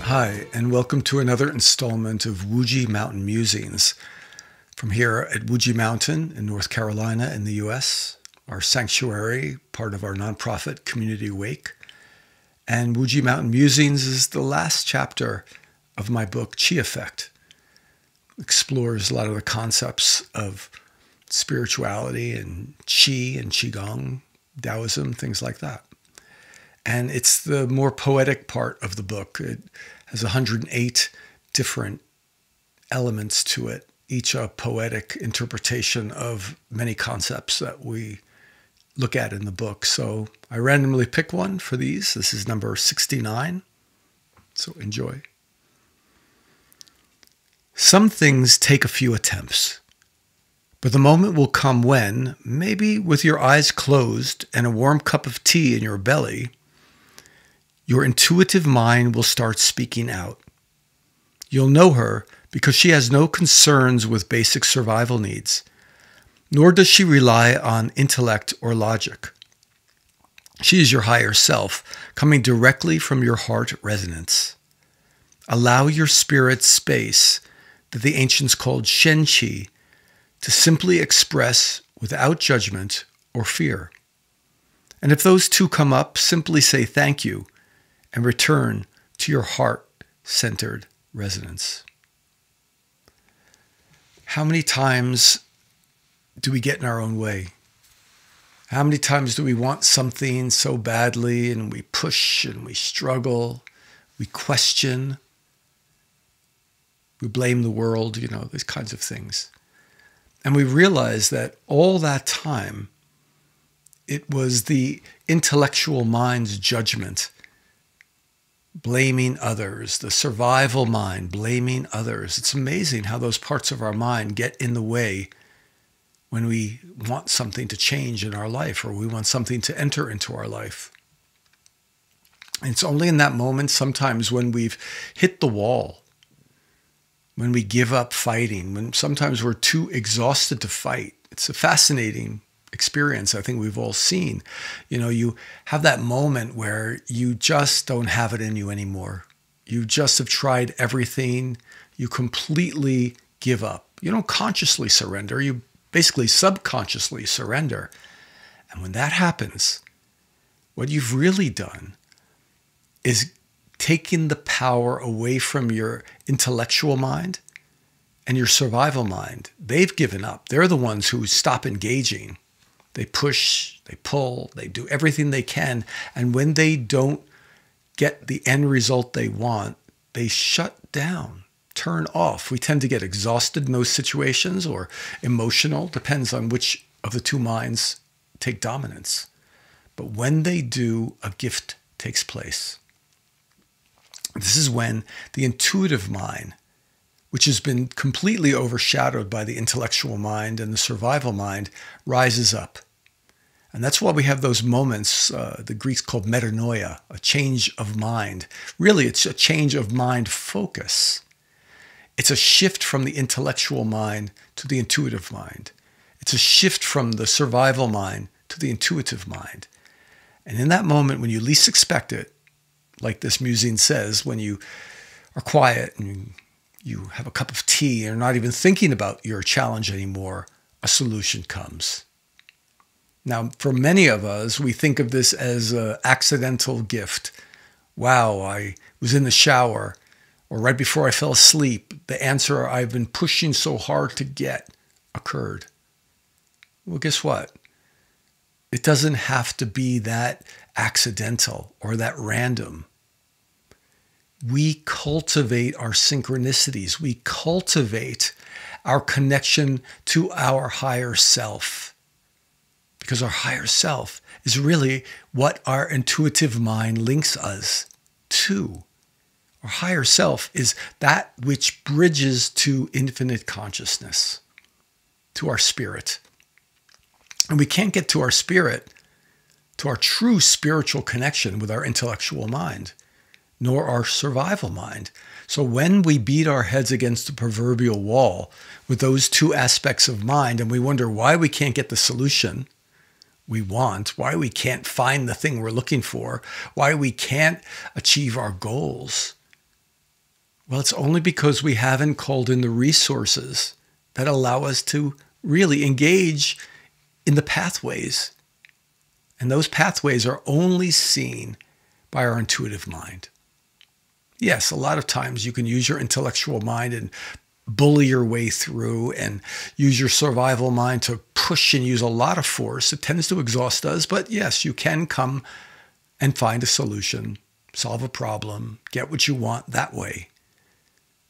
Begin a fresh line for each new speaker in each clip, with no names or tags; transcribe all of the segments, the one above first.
Hi, and welcome to another installment of Wuji Mountain Musings from here at Wuji Mountain in North Carolina in the U.S., our sanctuary, part of our nonprofit Community Wake. And Wuji Mountain Musings is the last chapter of my book, Qi Effect. It explores a lot of the concepts of spirituality and Qi and Qigong, Taoism, things like that. And it's the more poetic part of the book. It has 108 different elements to it, each a poetic interpretation of many concepts that we look at in the book. So I randomly pick one for these. This is number 69. So enjoy. Some things take a few attempts, but the moment will come when, maybe with your eyes closed and a warm cup of tea in your belly, your intuitive mind will start speaking out. You'll know her because she has no concerns with basic survival needs, nor does she rely on intellect or logic. She is your higher self, coming directly from your heart resonance. Allow your spirit space that the ancients called Shen Qi to simply express without judgment or fear. And if those two come up, simply say thank you and return to your heart-centered resonance. How many times do we get in our own way? How many times do we want something so badly and we push and we struggle, we question, we blame the world, these kinds of things. And we realize that all that time, it was the intellectual mind's judgment blaming others, the survival mind, blaming others. It's amazing how those parts of our mind get in the way when we want something to change in our life or we want something to enter into our life. And it's only in that moment sometimes when we've hit the wall, when we give up fighting, when sometimes we're too exhausted to fight. It's a fascinating experience I think we've all seen. You have that moment where you just don't have it in you anymore. You just have tried everything. You completely give up. You don't consciously surrender. You basically subconsciously surrender. And when that happens, what you've really done is taken the power away from your intellectual mind and your survival mind. They've given up. They're the ones who stop engaging. They push, they pull, they do everything they can. And when they don't get the end result they want, they shut down, turn off. We tend to get exhausted in those situations or emotional, depends on which of the two minds take dominance. But when they do, a gift takes place. This is when the intuitive mind, which has been completely overshadowed by the intellectual mind and the survival mind, rises up. And that's why we have those moments, the Greeks called metanoia, a change of mind. Really, it's a change of mind focus. It's a shift from the intellectual mind to the intuitive mind. It's a shift from the survival mind to the intuitive mind. And in that moment, when you least expect it, like this musing says, when you are quiet and you have a cup of tea and are not even thinking about your challenge anymore, a solution comes. Now, for many of us, we think of this as an accidental gift. Wow, I was in the shower, or right before I fell asleep, the answer I've been pushing so hard to get occurred. Well, guess what? It doesn't have to be that accidental or that random. We cultivate our synchronicities. We cultivate our connection to our higher self. Because our higher self is really what our intuitive mind links us to. Our higher self is that which bridges to infinite consciousness, to our spirit. And we can't get to our spirit, to our true spiritual connection with our intellectual mind, nor our survival mind. So when we beat our heads against the proverbial wall with those two aspects of mind, and we wonder why we can't get the solution we want, why we can't find the thing we're looking for, why we can't achieve our goals, Well, it's only because we haven't called in the resources that allow us to really engage in the pathways. And those pathways are only seen by our intuitive mind. Yes, a lot of times you can use your intellectual mind and bully your way through and use your survival mind to push and use a lot of force. It tends to exhaust us, but yes, you can come and find a solution, solve a problem, get what you want that way.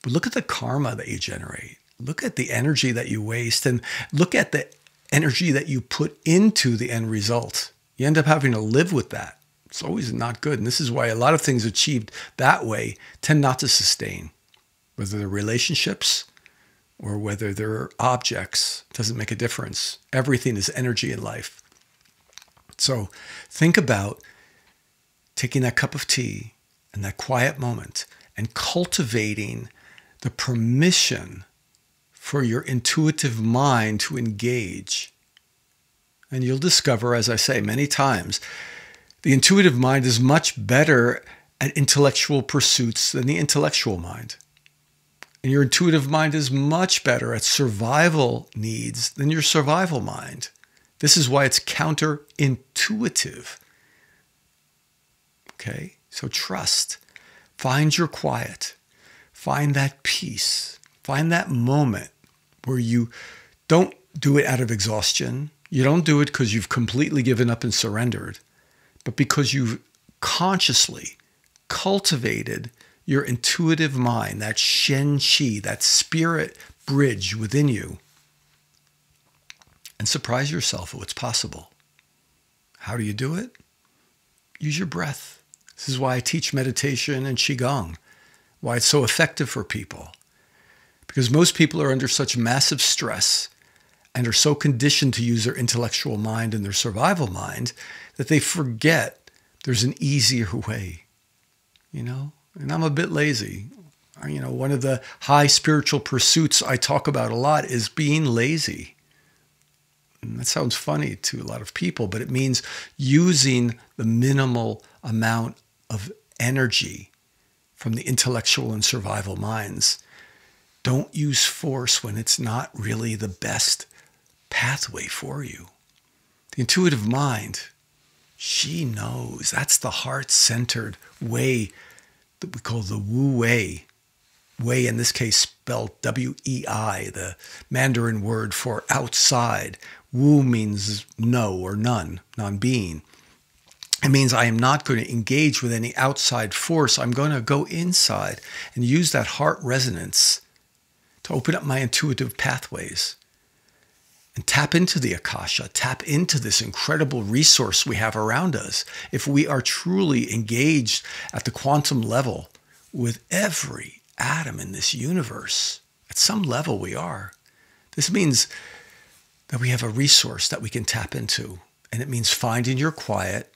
But look at the karma that you generate. Look at the energy that you waste, and look at the energy that you put into the end result. You end up having to live with that. It's always not good. And this is why a lot of things achieved that way tend not to sustain. Whether they're relationships or whether they're objects, doesn't make a difference. Everything is energy in life. So think about taking that cup of tea and that quiet moment and cultivating the permission for your intuitive mind to engage. And you'll discover, as I say many times, the intuitive mind is much better at intellectual pursuits than the intellectual mind. And your intuitive mind is much better at survival needs than your survival mind. This is why it's counterintuitive. Okay? So trust. Find your quiet. Find that peace. Find that moment where you don't do it out of exhaustion. You don't do it because you've completely given up and surrendered, but because you've consciously cultivated your intuitive mind, that Shen Qi, that spirit bridge within you, and surprise yourself at what's possible. How do you do it? Use your breath. This is why I teach meditation and Qigong, why it's so effective for people. Because most people are under such massive stress and are so conditioned to use their intellectual mind and their survival mind that they forget there's an easier way, And I'm a bit lazy. One of the high spiritual pursuits I talk about a lot is being lazy. And that sounds funny to a lot of people, but it means using the minimal amount of energy from the intellectual and survival minds. Don't use force when it's not really the best pathway for you. The intuitive mind, she knows. That's the heart-centered way that we call the Wu Wei. Wei, in this case, spelled W-E-I, the Mandarin word for outside. Wu means no or none, non-being. It means I am not going to engage with any outside force. I'm going to go inside and use that heart resonance to open up my intuitive pathways and tap into the Akasha, tap into this incredible resource we have around us. If we are truly engaged at the quantum level with every atom in this universe, at some level we are. This means that we have a resource that we can tap into. And it means finding your quiet,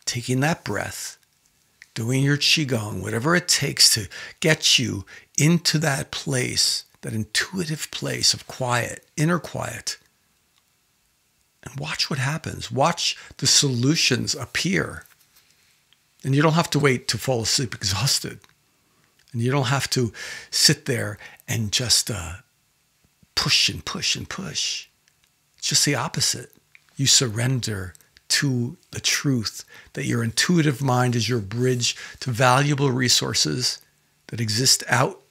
taking that breath, doing your Qigong, whatever it takes to get you into that place, that intuitive place of quiet, inner quiet. And watch what happens. Watch the solutions appear. And you don't have to wait to fall asleep exhausted. And you don't have to sit there and just push and push and push. It's just the opposite. You surrender to the truth that your intuitive mind is your bridge to valuable resources that exist out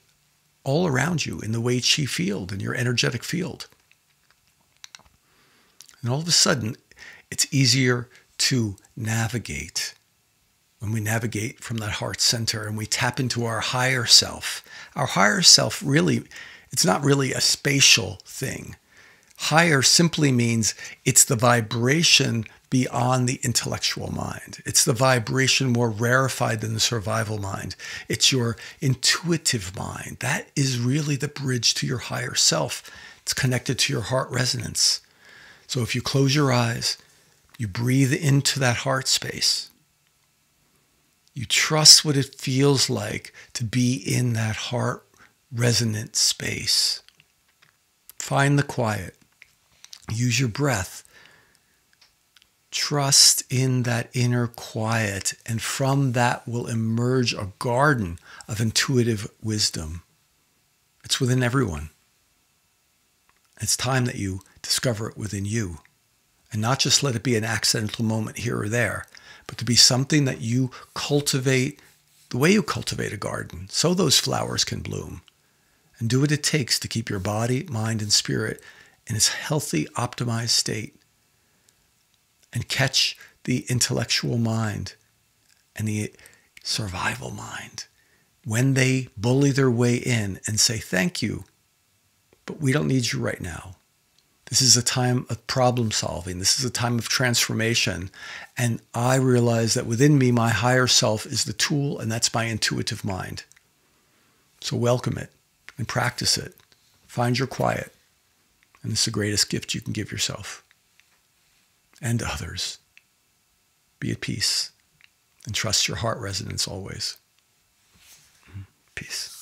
all around you in the Wei Qi field, in your energetic field. And all of a sudden, it's easier to navigate when we navigate from that heart center and we tap into our higher self. Our higher self really, it's not really a spatial thing. Higher simply means it's the vibration beyond the intellectual mind. It's the vibration more rarefied than the survival mind. It's your intuitive mind. That is really the bridge to your higher self. It's connected to your heart resonance. So if you close your eyes, you breathe into that heart space. You trust what it feels like to be in that heart resonant space. Find the quiet. Use your breath. trust in that inner quiet, and from that will emerge a garden of intuitive wisdom. It's within everyone. It's time that you discover it within you, and not just let it be an accidental moment here or there, but to be something that you cultivate the way you cultivate a garden, so those flowers can bloom. And do what it takes to keep your body, mind, and spirit in its healthy, optimized state. And catch the intellectual mind and the survival mind when they bully their way in and say, thank you, but we don't need you right now. This is a time of problem solving. This is a time of transformation. And I realize that within me, my higher self is the tool, and that's my intuitive mind. So welcome it and practice it. Find your quiet. And it's the greatest gift you can give yourself and others. Be at peace and trust your heart resonance always. Peace.